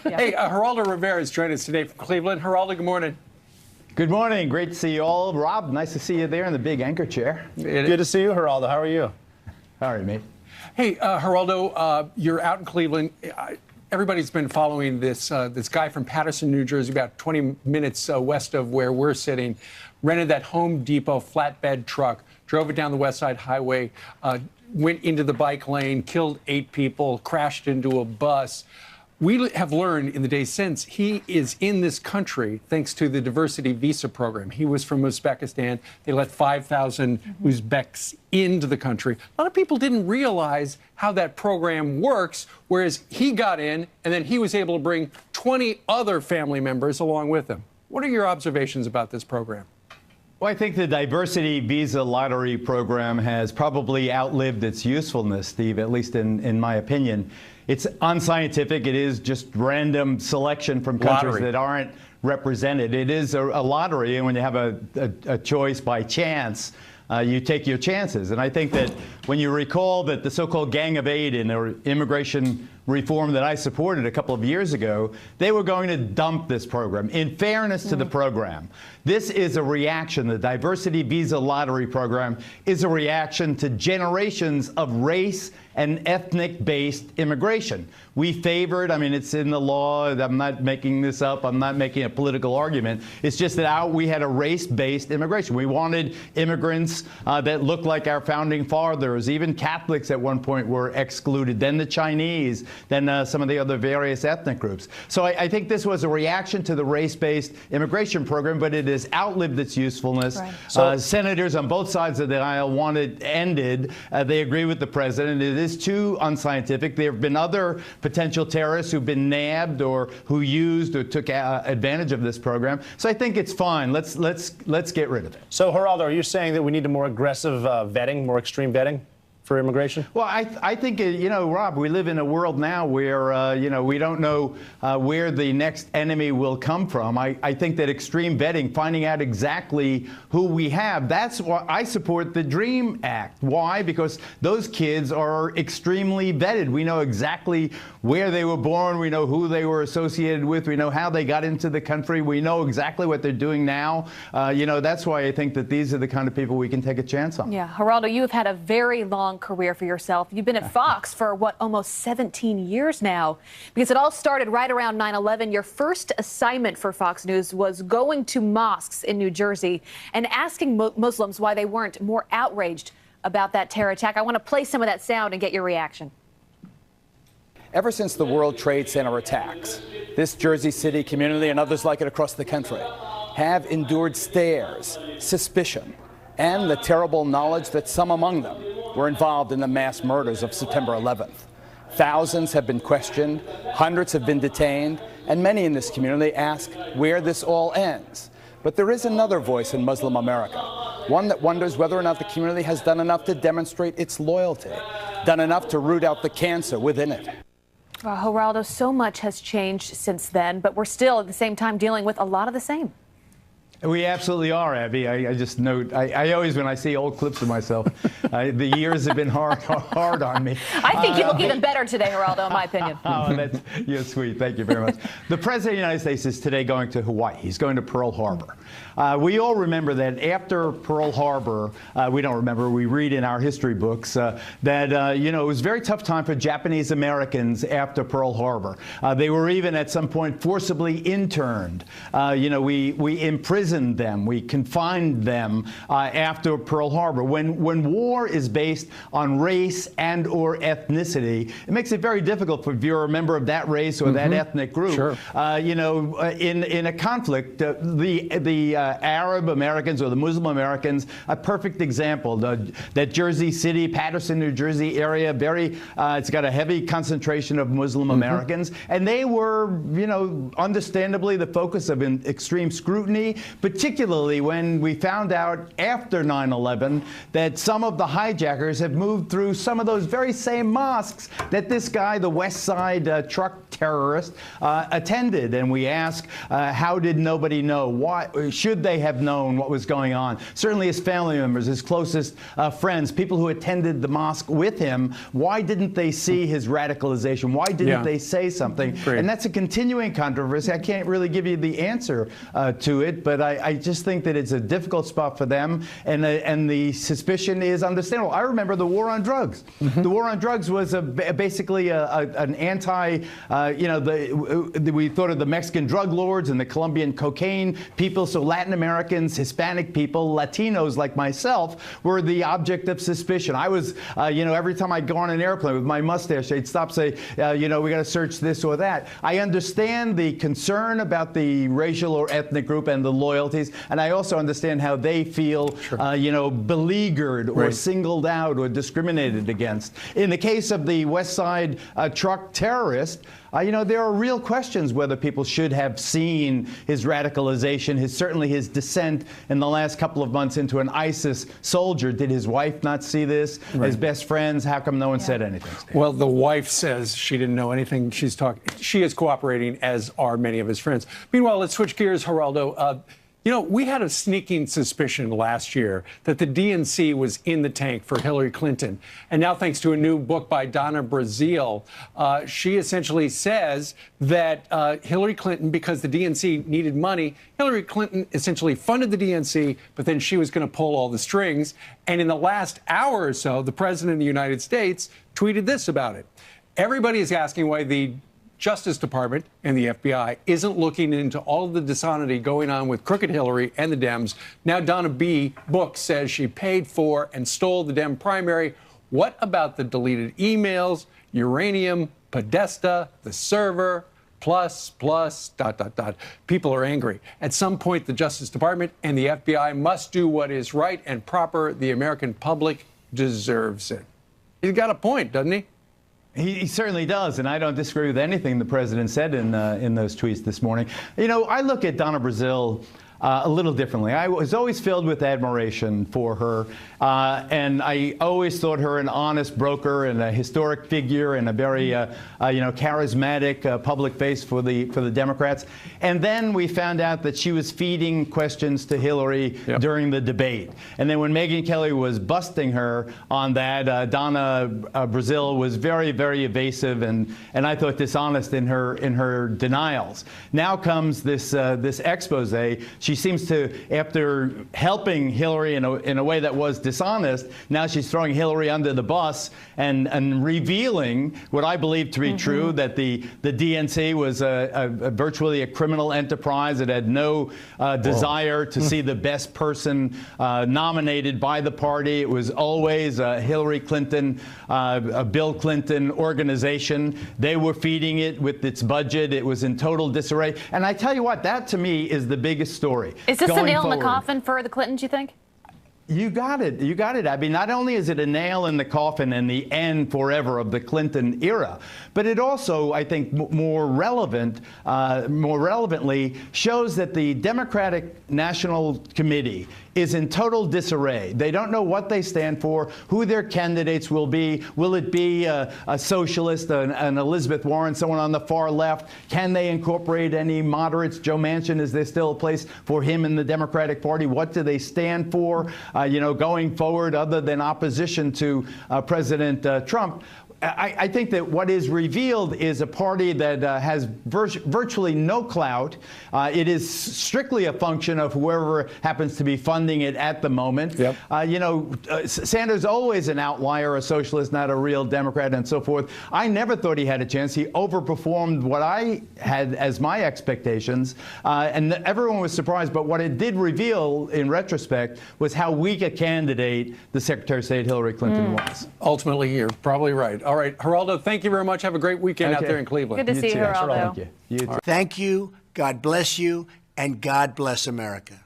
Yeah. Hey, Geraldo Rivera is joining us today from Cleveland. Geraldo, good morning. Good morning. Great to see you all. Rob, nice to see you there in the big anchor chair. Good to see you, Geraldo. How are you? All right, mate. Hey, Geraldo, you're out in Cleveland. Everybody's been following this guy from Paterson, New Jersey, about 20 minutes west of where we're sitting, rented that Home Depot flatbed truck, drove it down the West Side Highway, went into the bike lane, killed 8 people, crashed into a bus. We have learned in the days since he is in this country thanks to the diversity visa program. He was from Uzbekistan. They let 5,000 Uzbeks into the country. A lot of people didn't realize how that program works, whereas he got in and then he was able to bring 20 other family members along with him. What are your observations about this program? Well, I think the diversity visa lottery program has probably outlived its usefulness, Steve, at least in my opinion. It's unscientific. It is just random selection from countries that aren't represented. It is a lottery, and when you have a choice by chance, you take your chances. And I think that when you recall that the so-called Gang of Eight in the immigration reform that I supported a couple of years ago, they were going to dump this program. In fairness to the program, this is a reaction. The diversity visa lottery program is a reaction to generations of race and ethnic-based immigration. We favored, I mean, it's in the law. I'm not making this up. I'm not making a political argument. It's just that we had a race-based immigration. We wanted immigrants that looked like our founding fathers. Even Catholics at one point were excluded. Then the Chinese, then some of the other various ethnic groups. So I think this was a reaction to the race-based immigration program, but it has outlived its usefulness. Right. So, senators on both sides of the aisle want it ended. They agree with the president. It is too unscientific. There have been other potential terrorists who've been nabbed or who used or took advantage of this program. So I think it's fine. Let's get rid of it. So, Geraldo, are you saying that we need a more aggressive vetting, more extreme vetting for immigration? Well, I think, you know, Rob, we live in a world now where, you know, we don't know where the next enemy will come from. I think that extreme vetting, finding out exactly who we have, that's why I support the DREAM Act. Why? Because those kids are extremely vetted. We know exactly where they were born. We know who they were associated with. We know how they got into the country. We know exactly what they're doing now. You know, that's why I think that these are the kind of people we can take a chance on. Yeah, Geraldo, you have had a very long career for yourself. You've been at Fox for, what, almost 17 years now, because it all started right around 9/11. Your first assignment for Fox News was going to mosques in New Jersey and asking Muslims why they weren't more outraged about that terror attack. I want to play some of that sound and get your reaction. Ever since the World Trade Center attacks, this Jersey City community and others like it across the country have endured stares, suspicion, and the terrible knowledge that some among them were involved in the mass murders of September 11th. Thousands have been questioned, hundreds have been detained, and many in this community ask where this all ends. But there is another voice in Muslim America, one that wonders whether or not the community has done enough to demonstrate its loyalty, done enough to root out the cancer within it. Well, Geraldo, so much has changed since then, but we're still at the same time dealing with a lot of the same. We absolutely are, Abby. I just note, I always, when I see old clips of myself, the years have been hard on me. I think you look even better today, Geraldo, in my opinion. Oh, you're sweet. Thank you very much. The President of the United States is today going to Hawaii. He's going to Pearl Harbor. We all remember that after Pearl Harbor, we don't remember, we read in our history books, that, you know, it was a very tough time for Japanese Americans after Pearl Harbor. They were even at some point forcibly interned. You know, we imprisoned them, we confined them after Pearl Harbor. When war is based on race and or ethnicity, it makes it very difficult for if you're a member of that race or that ethnic group. Sure. You know, in a conflict, the Arab Americans or the Muslim Americans, a perfect example. That Jersey City, Paterson, New Jersey area, it's got a heavy concentration of Muslim Americans, and they were, you know, understandably the focus of extreme scrutiny. particularly when we found out after 9/11 that some of the hijackers have moved through some of those very same mosques that this guy, the West Side truck terrorist, attended. And we ask, how did nobody know? Why should they have known what was going on? Certainly his family members, his closest friends, people who attended the mosque with him, why didn't they see his radicalization? Why didn't they say something? Great. And that's a continuing controversy. I can't really give you the answer to it, but I just think that it's a difficult spot for them, and the suspicion is understandable. I remember the war on drugs. The war on drugs was basically an anti, we thought of the Mexican drug lords and the Colombian cocaine people, so Latin Americans, Hispanic people, Latinos like myself were the object of suspicion. I was, every time I go on an airplane with my mustache, they'd stop, say, we got to search this or that. I understand the concern about the racial or ethnic group and the loyalties, and I also understand how they feel, beleaguered or singled out or discriminated against. In the case of the West Side truck terrorist, there are real questions whether people should have seen his radicalization, certainly his descent in the last couple of months into an ISIS soldier. Did his wife not see this? His best friends? How come no one said anything? Steve? Well, the wife says she didn't know anything. She is cooperating, as are many of his friends. Meanwhile, let's switch gears, Geraldo. We had a sneaking suspicion last year that the DNC was in the tank for Hillary Clinton. And now, thanks to a new book by Donna Brazile, she essentially says that Hillary Clinton, because the DNC needed money, Hillary Clinton essentially funded the DNC, but then she was going to pull all the strings. And in the last hour or so, the president of the United States tweeted this about it. Everybody is asking why the Justice Department and the FBI isn't looking into all of the dishonesty going on with Crooked Hillary and the Dems. Now Donna B. Book says she paid for and stole the Dem primary. What about the deleted emails, uranium, Podesta, the server, plus, dot, dot, dot. People are angry. At some point, the Justice Department and the FBI must do what is right and proper. The American public deserves it. He's got a point, doesn't he? He certainly does, and I don't disagree with anything the president said in those tweets this morning. I look at Donna Brazile a little differently. I was always filled with admiration for her, and I always thought her an honest broker and a historic figure and a very, charismatic public face for the Democrats. And then we found out that she was feeding questions to Hillary during the debate. And then when Megyn Kelly was busting her on that, Donna Brazile was very, very evasive and I thought dishonest in her denials. Now comes this expose. She seems to, after helping Hillary in a way that was dishonest, now she's throwing Hillary under the bus and revealing what I believe to be true, that the DNC was virtually a criminal enterprise. It had no desire to see the best person nominated by the party. It was always a Hillary Clinton, a Bill Clinton organization. They were feeding it with its budget. It was in total disarray. And I tell you what, that to me is the biggest story. Is this a nail in the coffin for the Clintons, you think? You got it. You got it, Abby. Not only is it a nail in the coffin and the end forever of the Clinton era, but it also, I think, more relevantly, shows that the Democratic National Committee is in total disarray. They don't know what they stand for, who their candidates will be. Will it be a socialist, an Elizabeth Warren, someone on the far left? Can they incorporate any moderates? Joe Manchin, is there still a place for him in the Democratic Party? What do they stand for, going forward, other than opposition to President Trump? I think that what is revealed is a party that has virtually no clout. It is strictly a function of whoever happens to be funding it at the moment. Yep. Sanders always an outlier, a socialist, not a real Democrat, and so forth. I never thought he had a chance. He overperformed what I had as my expectations, and everyone was surprised. But what it did reveal, in retrospect, was how weak a candidate the Secretary of State Hillary Clinton was. Ultimately, you're probably right. All right, Geraldo, thank you very much. Have a great weekend out there in Cleveland. Good to see you, Geraldo. Thank you. You too. Thank you. God bless you, and God bless America.